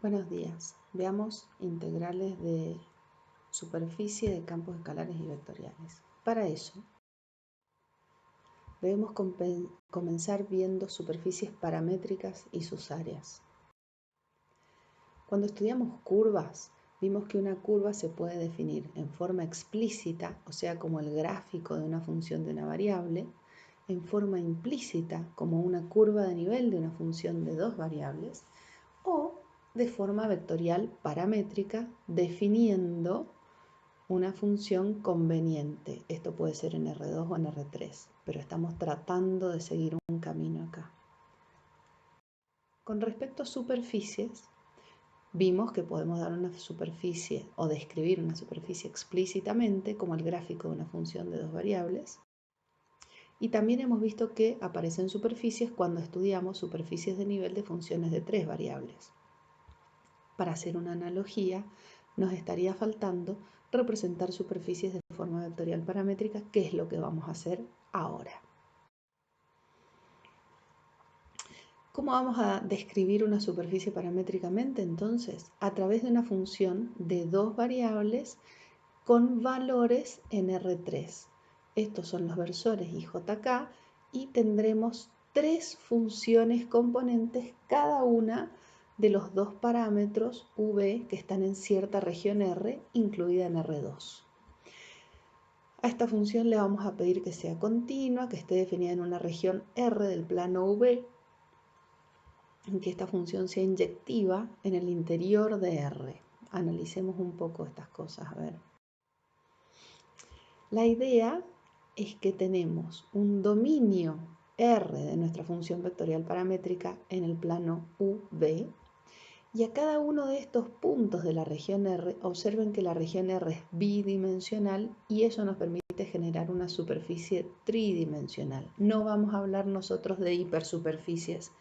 Buenos días. Veamos integrales de superficie de campos escalares y vectoriales. Para eso, debemos comenzar viendo superficies paramétricas y sus áreas. Cuando estudiamos curvas, vimos que una curva se puede definir en forma explícita, o sea, como el gráfico de una función de una variable, en forma implícita, como una curva de nivel de una función de dos variables, o de forma vectorial paramétrica, definiendo una función conveniente. Esto puede ser en R2 o en R3, pero estamos tratando de seguir un camino acá. Con respecto a superficies, vimos que podemos dar una superficie o describir una superficie explícitamente como el gráfico de una función de dos variables. Y también hemos visto que aparecen superficies cuando estudiamos superficies de nivel de funciones de tres variables. Para hacer una analogía, nos estaría faltando representar superficies de forma vectorial paramétrica, que es lo que vamos a hacer ahora. ¿Cómo vamos a describir una superficie paramétricamente entonces? A través de una función de dos variables con valores en R3. Estos son los versores IJK y tendremos tres funciones componentes, cada una de los dos parámetros V que están en cierta región R, incluida en R2. A esta función le vamos a pedir que sea continua, que esté definida en una región R del plano V, en que esta función sea inyectiva en el interior de R. Analicemos un poco estas cosas, a ver. La idea es que tenemos un dominio R de nuestra función vectorial paramétrica en el plano UV, y a cada uno de estos puntos de la región R, observen que la región R es bidimensional y eso nos permite generar una superficie tridimensional. No vamos a hablar nosotros de hipersuperficies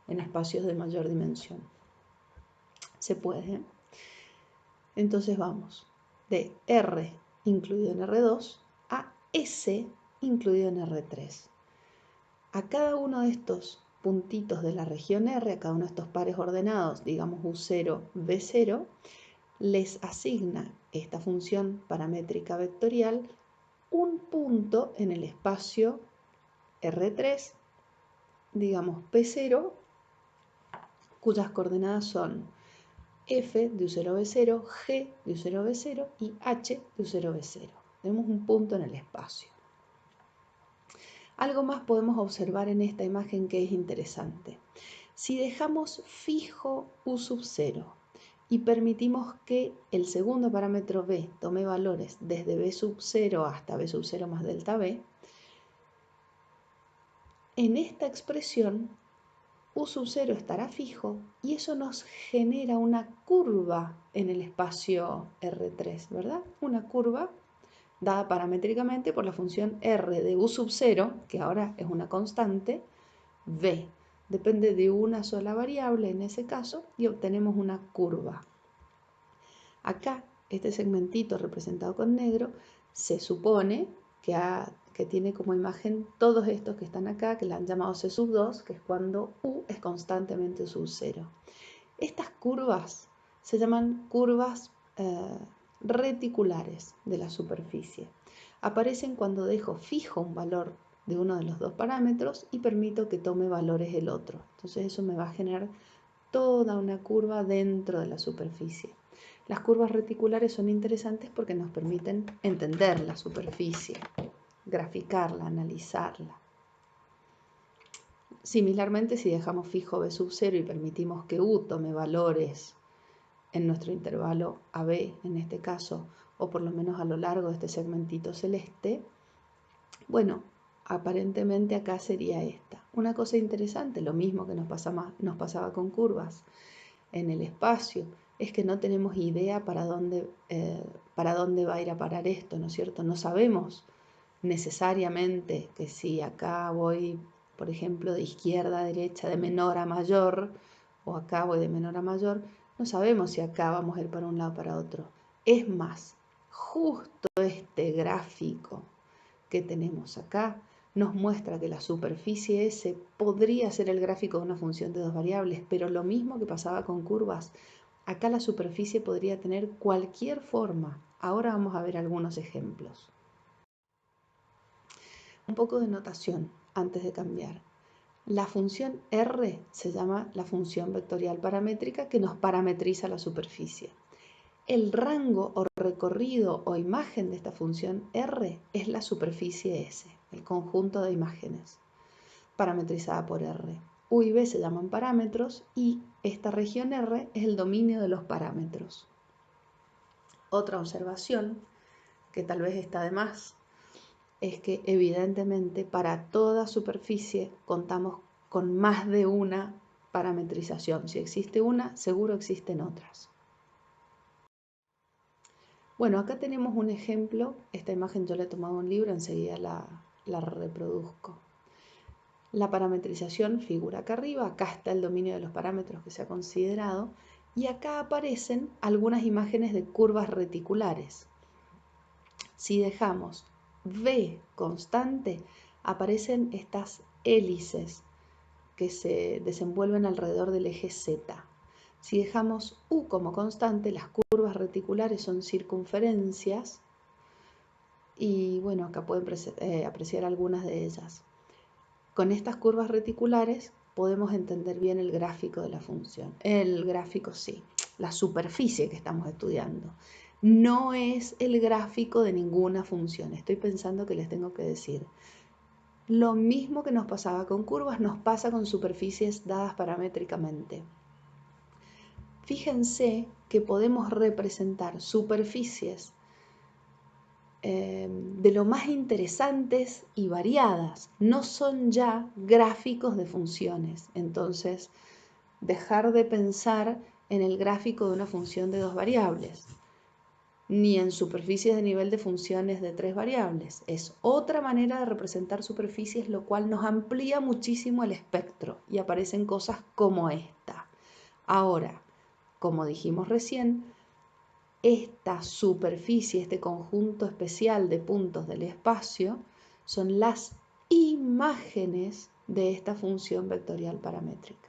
en espacios de mayor dimensión. ¿Se puede? Entonces vamos de R incluido en R2 a S incluido en R3. A cada uno de estos puntitos de la región R, a cada uno de estos pares ordenados, digamos U0, B0, les asigna esta función paramétrica vectorial un punto en el espacio R3, digamos P0, cuyas coordenadas son F de U0, B0, G de U0, B0 y H de U0, B0. Tenemos un punto en el espacio. Algo más podemos observar en esta imagen que es interesante. Si dejamos fijo U sub 0 y permitimos que el segundo parámetro B tome valores desde B sub 0 hasta B sub 0 más delta B, en esta expresión U sub 0 estará fijo y eso nos genera una curva en el espacio R3, ¿verdad? Una curva dada paramétricamente por la función R de U sub 0, que ahora es una constante, V. Depende de una sola variable en ese caso y obtenemos una curva. Acá, este segmentito representado con negro, se supone que tiene como imagen todos estos que están acá, que la han llamado C sub 2, que es cuando U es constantemente sub 0. Estas curvas se llaman curvas reticulares de la superficie. Aparecen cuando dejo fijo un valor de uno de los dos parámetros y permito que tome valores el otro. Entonces eso me va a generar toda una curva dentro de la superficie. Las curvas reticulares son interesantes porque nos permiten entender la superficie, graficarla, analizarla. Similarmente, si dejamos fijo B sub 0 y permitimos que U tome valores en nuestro intervalo AB, en este caso, o por lo menos a lo largo de este segmentito celeste, bueno, aparentemente acá sería esta. Una cosa interesante, lo mismo que nos pasaba con curvas en el espacio, es que no tenemos idea para dónde va a ir a parar esto, ¿no es cierto? No sabemos necesariamente que si acá voy, por ejemplo, de izquierda a derecha, de menor a mayor, o acá voy de menor a mayor, no sabemos si acá vamos a ir para un lado o para otro. Es más, justo este gráfico que tenemos acá nos muestra que la superficie S podría ser el gráfico de una función de dos variables, pero lo mismo que pasaba con curvas, Acá la superficie podría tener cualquier forma. Ahora vamos a ver algunos ejemplos. Un poco de notación antes de cambiar. La función R se llama la función vectorial paramétrica que nos parametriza la superficie. El rango o recorrido o imagen de esta función R es la superficie S, el conjunto de imágenes parametrizada por R. U y B se llaman parámetros y esta región R es el dominio de los parámetros. Otra observación, que tal vez está de más, es que evidentemente para toda superficie contamos con más de una parametrización. Si existe una, seguro existen otras. Bueno, acá tenemos un ejemplo. Esta imagen yo la he tomado de un libro, enseguida la reproduzco. La parametrización figura acá arriba, acá está el dominio de los parámetros que se ha considerado y acá aparecen algunas imágenes de curvas reticulares. Si dejamos V constante, aparecen estas hélices que se desenvuelven alrededor del eje Z. Si dejamos U como constante, las curvas reticulares son circunferencias y bueno, acá pueden apreciar algunas de ellas. Con estas curvas reticulares podemos entender bien el gráfico de la función. El gráfico sí, la superficie que estamos estudiando. No es el gráfico de ninguna función. Estoy pensando que les tengo que decir. Lo mismo que nos pasaba con curvas, nos pasa con superficies dadas paramétricamente. Fíjense que podemos representar superficies de lo más interesantes y variadas. No son ya gráficos de funciones. Entonces, dejar de pensar en el gráfico de una función de 2 variables, ni en superficies de nivel de funciones de 3 variables. Es otra manera de representar superficies, lo cual nos amplía muchísimo el espectro y aparecen cosas como esta. Ahora, como dijimos recién, esta superficie, este conjunto especial de puntos del espacio, son las imágenes de esta función vectorial paramétrica.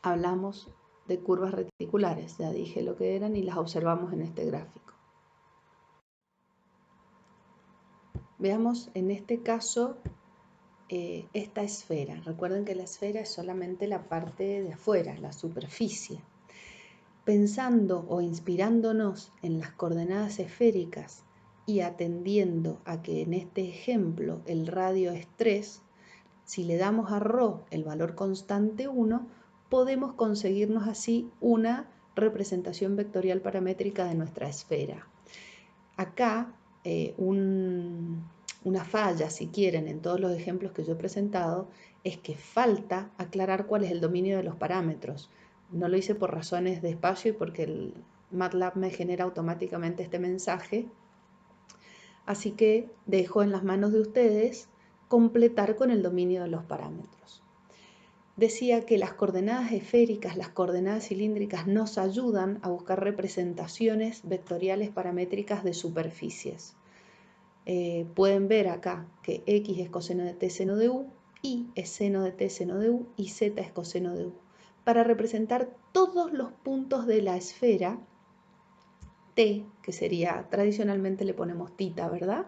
Hablamos de curvas reticulares, ya dije lo que eran y las observamos en este gráfico. Veamos en este caso esta esfera. Recuerden que la esfera es solamente la parte de afuera, la superficie. Pensando o inspirándonos en las coordenadas esféricas y atendiendo a que en este ejemplo el radio es 3, si le damos a ρ el valor constante 1, podemos conseguirnos así una representación vectorial paramétrica de nuestra esfera. Acá una falla, si quieren, en todos los ejemplos que yo he presentado, es que falta aclarar cuál es el dominio de los parámetros. No lo hice por razones de espacio y porque el MATLAB me genera automáticamente este mensaje. Así que dejo en las manos de ustedes completar con el dominio de los parámetros. Decía que las coordenadas esféricas, las coordenadas cilíndricas nos ayudan a buscar representaciones vectoriales paramétricas de superficies. Pueden ver acá que X es coseno de T seno de U, Y es seno de T seno de U y Z es coseno de U. Para representar todos los puntos de la esfera, T, que sería, tradicionalmente le ponemos tita, ¿verdad?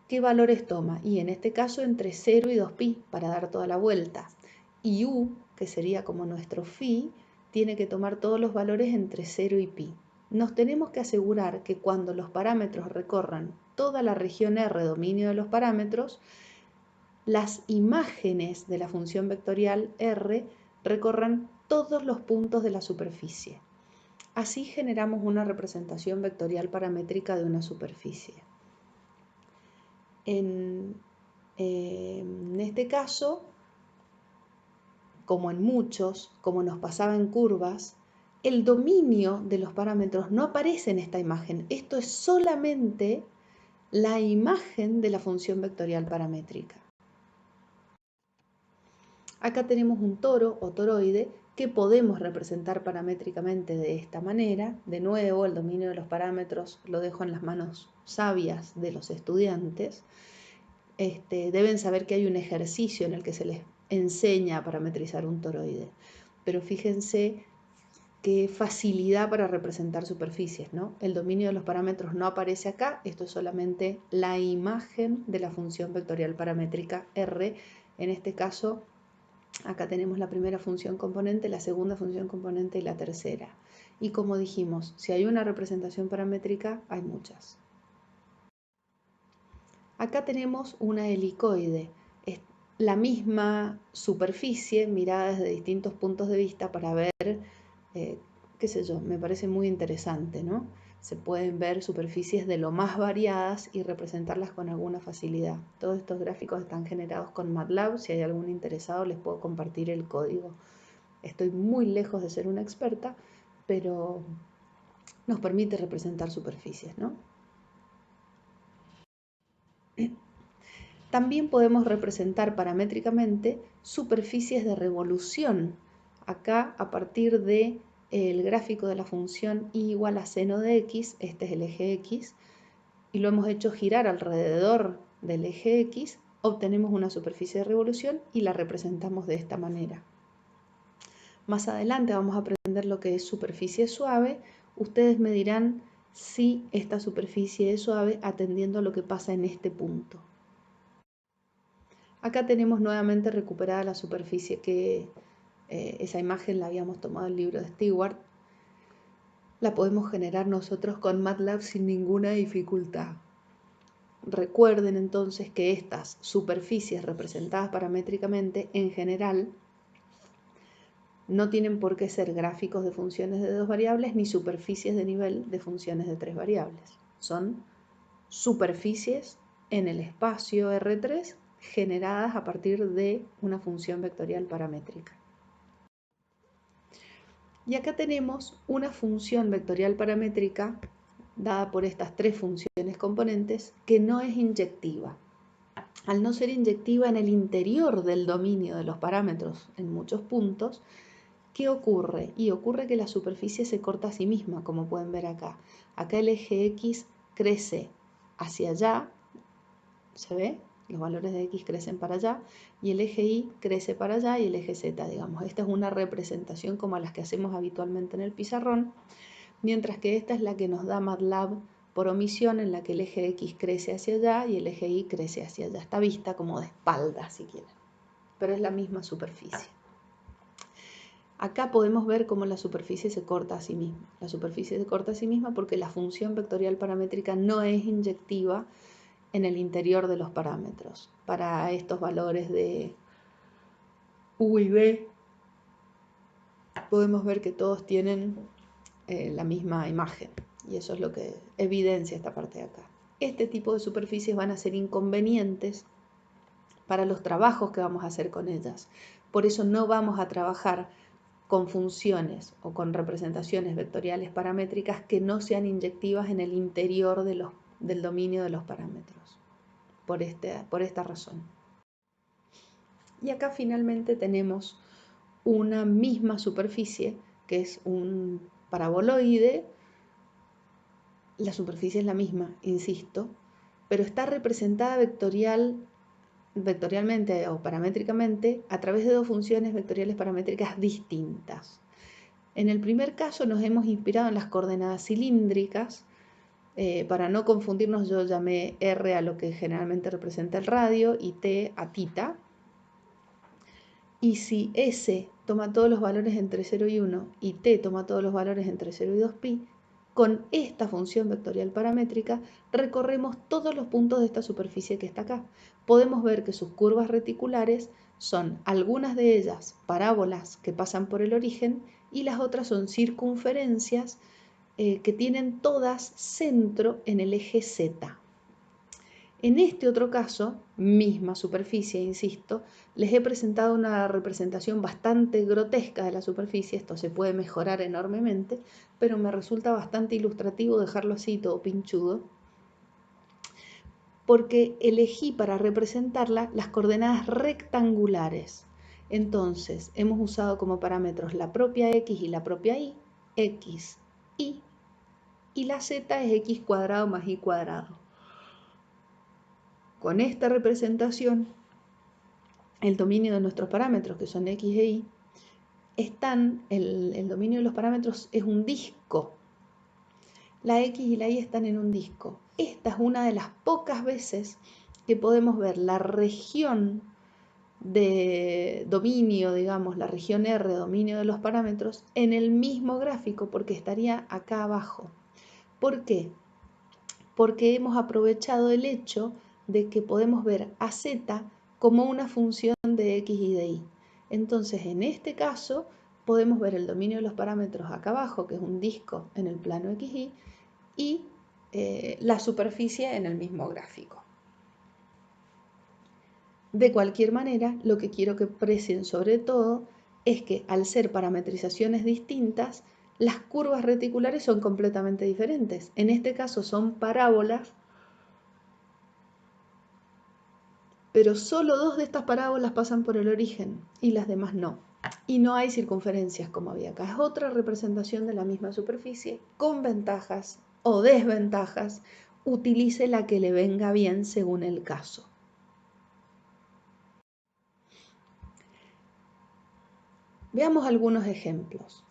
¿Qué valores toma? Y en este caso entre 0 y 2pi para dar toda la vuelta. Y U, que sería como nuestro phi, tiene que tomar todos los valores entre 0 y pi. Nos tenemos que asegurar que cuando los parámetros recorran toda la región R, dominio de los parámetros, las imágenes de la función vectorial R recorran todos los puntos de la superficie. Así generamos una representación vectorial paramétrica de una superficie. En este caso, como en muchos, como nos pasaba en curvas, el dominio de los parámetros no aparece en esta imagen. Esto es solamente la imagen de la función vectorial paramétrica. Acá tenemos un toro o toroide que podemos representar paramétricamente de esta manera. De nuevo, el dominio de los parámetros lo dejo en las manos sabias de los estudiantes. Deben saber que hay un ejercicio en el que se les enseña a parametrizar un toroide. Pero fíjense qué facilidad para representar superficies, ¿no? El dominio de los parámetros no aparece acá, esto es solamente la imagen de la función vectorial paramétrica R. En este caso, acá tenemos la primera función componente, la segunda función componente y la tercera. Y como dijimos, si hay una representación paramétrica, hay muchas. Acá tenemos una helicoide, es la misma superficie mirada desde distintos puntos de vista para ver, qué sé yo, me parece muy interesante, ¿no? Se pueden ver superficies de lo más variadas y representarlas con alguna facilidad. Todos estos gráficos están generados con MATLAB, si hay algún interesado les puedo compartir el código. Estoy muy lejos de ser una experta, pero nos permite representar superficies, ¿no? También podemos representar paramétricamente superficies de revolución. Acá, a partir del gráfico de la función y igual a seno de x, este es el eje x, y lo hemos hecho girar alrededor del eje x, obtenemos una superficie de revolución y la representamos de esta manera. Más adelante vamos a aprender lo que es superficie suave. Ustedes me dirán si esta superficie es suave atendiendo a lo que pasa en este punto. Acá tenemos nuevamente recuperada la superficie que esa imagen la habíamos tomado del libro de Stewart. La podemos generar nosotros con MATLAB sin ninguna dificultad. Recuerden entonces que estas superficies representadas paramétricamente en general no tienen por qué ser gráficos de funciones de 2 variables ni superficies de nivel de funciones de 3 variables. Son superficies en el espacio R3 generadas a partir de una función vectorial paramétrica. Y acá tenemos una función vectorial paramétrica dada por estas 3 funciones componentes que no es inyectiva. Al no ser inyectiva en el interior del dominio de los parámetros en muchos puntos, ¿qué ocurre? Y ocurre que la superficie se corta a sí misma, como pueden ver acá. Acá el eje X crece hacia allá, ¿se ve? Los valores de X crecen para allá, y el eje Y crece para allá, y el eje Z, digamos. Esta es una representación como las que hacemos habitualmente en el pizarrón, mientras que esta es la que nos da MATLAB por omisión, en la que el eje X crece hacia allá y el eje Y crece hacia allá. Está vista como de espalda, si quieren, pero es la misma superficie. Acá podemos ver cómo la superficie se corta a sí misma. La superficie se corta a sí misma porque la función vectorial paramétrica no es inyectiva en el interior de los parámetros. Para estos valores de U y B, podemos ver que todos tienen la misma imagen. Y eso es lo que evidencia esta parte de acá. Este tipo de superficies van a ser inconvenientes para los trabajos que vamos a hacer con ellas. Por eso no vamos a trabajar con funciones o con representaciones vectoriales paramétricas que no sean inyectivas en el interior del dominio de los parámetros, por esta razón. Y acá finalmente tenemos una misma superficie, que es un paraboloide. La superficie es la misma, insisto, pero está representada vectorialmente o paramétricamente a través de 2 funciones vectoriales paramétricas distintas. En el primer caso nos hemos inspirado en las coordenadas cilíndricas. Para no confundirnos, yo llamé R a lo que generalmente representa el radio y T a tita. Y si S toma todos los valores entre 0 y 1 y T toma todos los valores entre 0 y 2pi, con esta función vectorial paramétrica recorremos todos los puntos de esta superficie que está acá. Podemos ver que sus curvas reticulares son algunas de ellas parábolas que pasan por el origen y las otras son circunferencias que tienen todas centro en el eje Z. En este otro caso, misma superficie, insisto, les he presentado una representación bastante grotesca de la superficie. Esto se puede mejorar enormemente, pero me resulta bastante ilustrativo dejarlo así, todo pinchudo, porque elegí para representarla las coordenadas rectangulares. Entonces, hemos usado como parámetros la propia X y la propia Y, X, y la Z es X cuadrado más Y cuadrado. Con esta representación el dominio de nuestros parámetros, que son X e Y, el dominio de los parámetros es un disco. La X y la Y están en un disco. Esta es una de las pocas veces que podemos ver la región de dominio, digamos, la región R, dominio de los parámetros, en el mismo gráfico, porque estaría acá abajo. ¿Por qué? Porque hemos aprovechado el hecho de que podemos ver a Z como una función de X y de Y. Entonces, en este caso, podemos ver el dominio de los parámetros acá abajo, que es un disco en el plano XY, y la superficie en el mismo gráfico. De cualquier manera, lo que quiero que aprecien sobre todo es que al ser parametrizaciones distintas, las curvas reticulares son completamente diferentes. En este caso son parábolas, pero solo 2 de estas parábolas pasan por el origen y las demás no. Y no hay circunferencias como había acá. Es otra representación de la misma superficie con ventajas o desventajas. Utilice la que le venga bien según el caso. Veamos algunos ejemplos.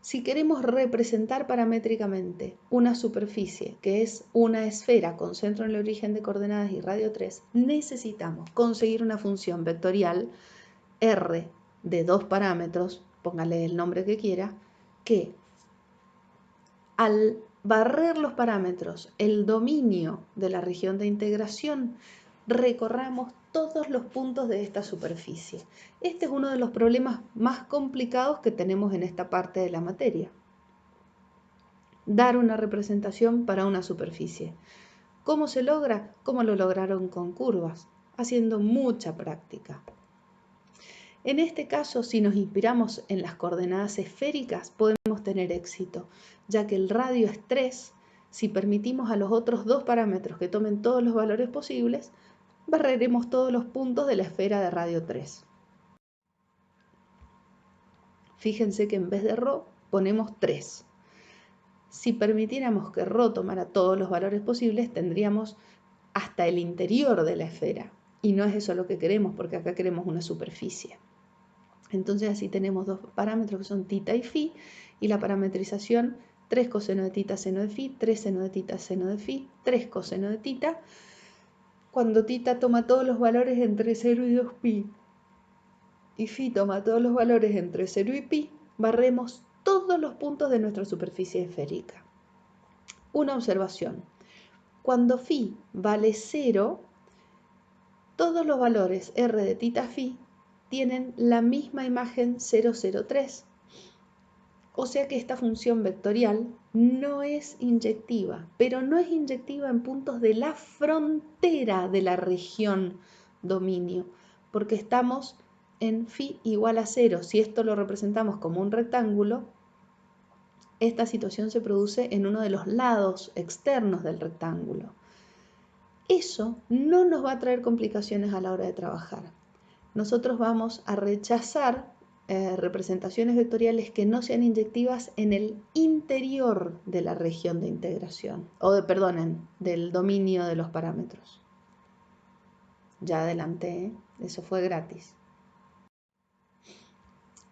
Si queremos representar paramétricamente una superficie que es una esfera con centro en el origen de coordenadas y radio 3, necesitamos conseguir una función vectorial R de 2 parámetros, póngale el nombre que quiera, que al barrer los parámetros, el dominio de la región de integración, recorramos todos los puntos de esta superficie. Este es uno de los problemas más complicados que tenemos en esta parte de la materia. Dar una representación para una superficie. ¿Cómo se logra? ¿Cómo lo lograron con curvas? Haciendo mucha práctica. En este caso, si nos inspiramos en las coordenadas esféricas, podemos tener éxito, ya que el radio es 3. Si permitimos a los otros 2 parámetros que tomen todos los valores posibles, barreremos todos los puntos de la esfera de radio 3. Fíjense que en vez de ρ ponemos 3. Si permitiéramos que ρ tomara todos los valores posibles, tendríamos hasta el interior de la esfera. Y no es eso lo que queremos, porque acá queremos una superficie. Entonces así tenemos 2 parámetros que son θ y φ, y la parametrización 3 coseno de θ seno de φ, 3 seno de θ seno de φ, 3 coseno de θ, cuando θ toma todos los valores entre 0 y 2π, y φ toma todos los valores entre 0 y π, barremos todos los puntos de nuestra superficie esférica. Una observación. Cuando φ vale 0, todos los valores r de θ φ tienen la misma imagen 0,03. O sea que esta función vectorial no es inyectiva, pero no es inyectiva en puntos de la frontera de la región dominio, porque estamos en φ igual a 0. Si esto lo representamos como un rectángulo, esta situación se produce en uno de los lados externos del rectángulo. Eso no nos va a traer complicaciones a la hora de trabajar. Nosotros vamos a rechazar representaciones vectoriales que no sean inyectivas en el interior de la región de integración, del dominio de los parámetros. Ya adelanté, eso fue gratis.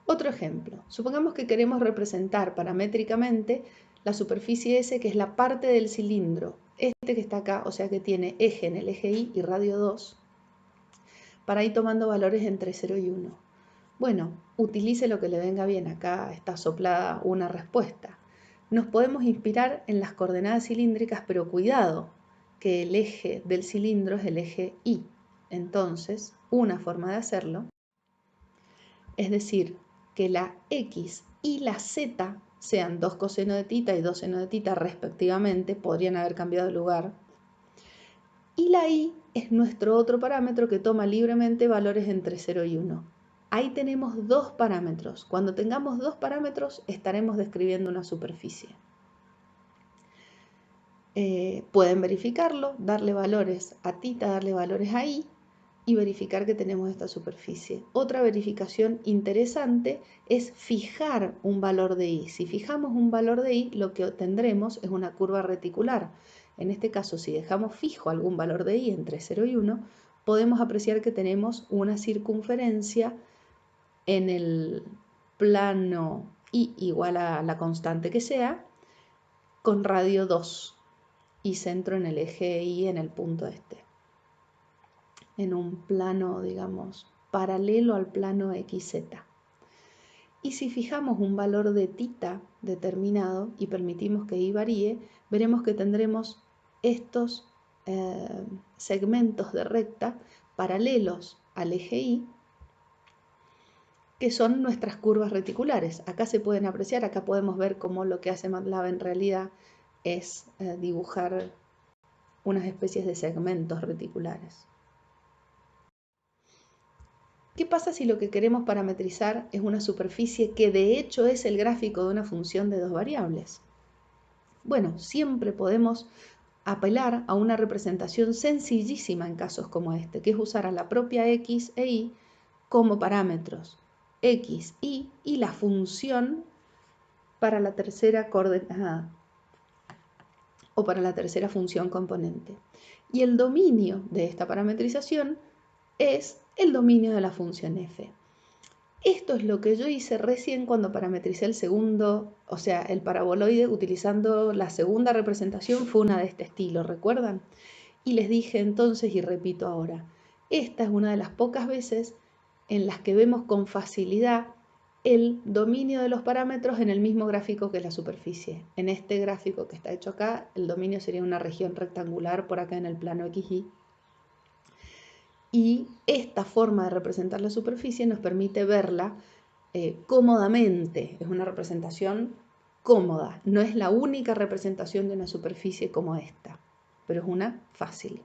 Otro ejemplo, supongamos que queremos representar paramétricamente la superficie S, que es la parte del cilindro, este que está acá, o sea que tiene eje en el eje Y y radio 2, para ir tomando valores entre 0 y 1. Bueno, utilice lo que le venga bien. Acá está soplada una respuesta. Nos podemos inspirar en las coordenadas cilíndricas, pero cuidado, que el eje del cilindro es el eje Y. Entonces, una forma de hacerlo es decir, que la X y la Z sean 2 coseno de θ y 2 seno de θ respectivamente, podrían haber cambiado de lugar, y la Y es nuestro otro parámetro que toma libremente valores entre 0 y 1. Ahí tenemos 2 parámetros. Cuando tengamos 2 parámetros estaremos describiendo una superficie. Pueden verificarlo, darle valores a θ, darle valores a Y y verificar que tenemos esta superficie. Otra verificación interesante es fijar un valor de Y. Si fijamos un valor de Y, lo que obtendremos es una curva reticular. En este caso, si dejamos fijo algún valor de Y entre 0 y 1, podemos apreciar que tenemos una circunferencia en el plano y igual a la constante que sea, con radio 2 y centro en el eje Y en el punto este, en un plano, digamos, paralelo al plano XZ. Y si fijamos un valor de θ determinado y permitimos que Y varíe, veremos que tendremos estos segmentos de recta paralelos al eje Y, que son nuestras curvas reticulares. Acá se pueden apreciar, acá podemos ver cómo lo que hace MATLAB en realidad es dibujar unas especies de segmentos reticulares. ¿Qué pasa si lo que queremos parametrizar es una superficie que de hecho es el gráfico de una función de dos variables? Bueno, siempre podemos apelar a una representación sencillísima en casos como este, que es usar a la propia X e Y como parámetros. X, Y y la función para la tercera coordenada o para la tercera función componente. Y el dominio de esta parametrización es el dominio de la función f. Esto es lo que yo hice recién cuando parametricé el segundo, o sea, el paraboloide utilizando la segunda representación fue una de este estilo, ¿recuerdan? Y les dije entonces y repito ahora, esta es una de las pocas veces en las que vemos con facilidad el dominio de los parámetros en el mismo gráfico que la superficie. En este gráfico que está hecho acá, el dominio sería una región rectangular por acá en el plano XY. Y esta forma de representar la superficie nos permite verla cómodamente. Es una representación cómoda. No es la única representación de una superficie como esta, pero es una fácil.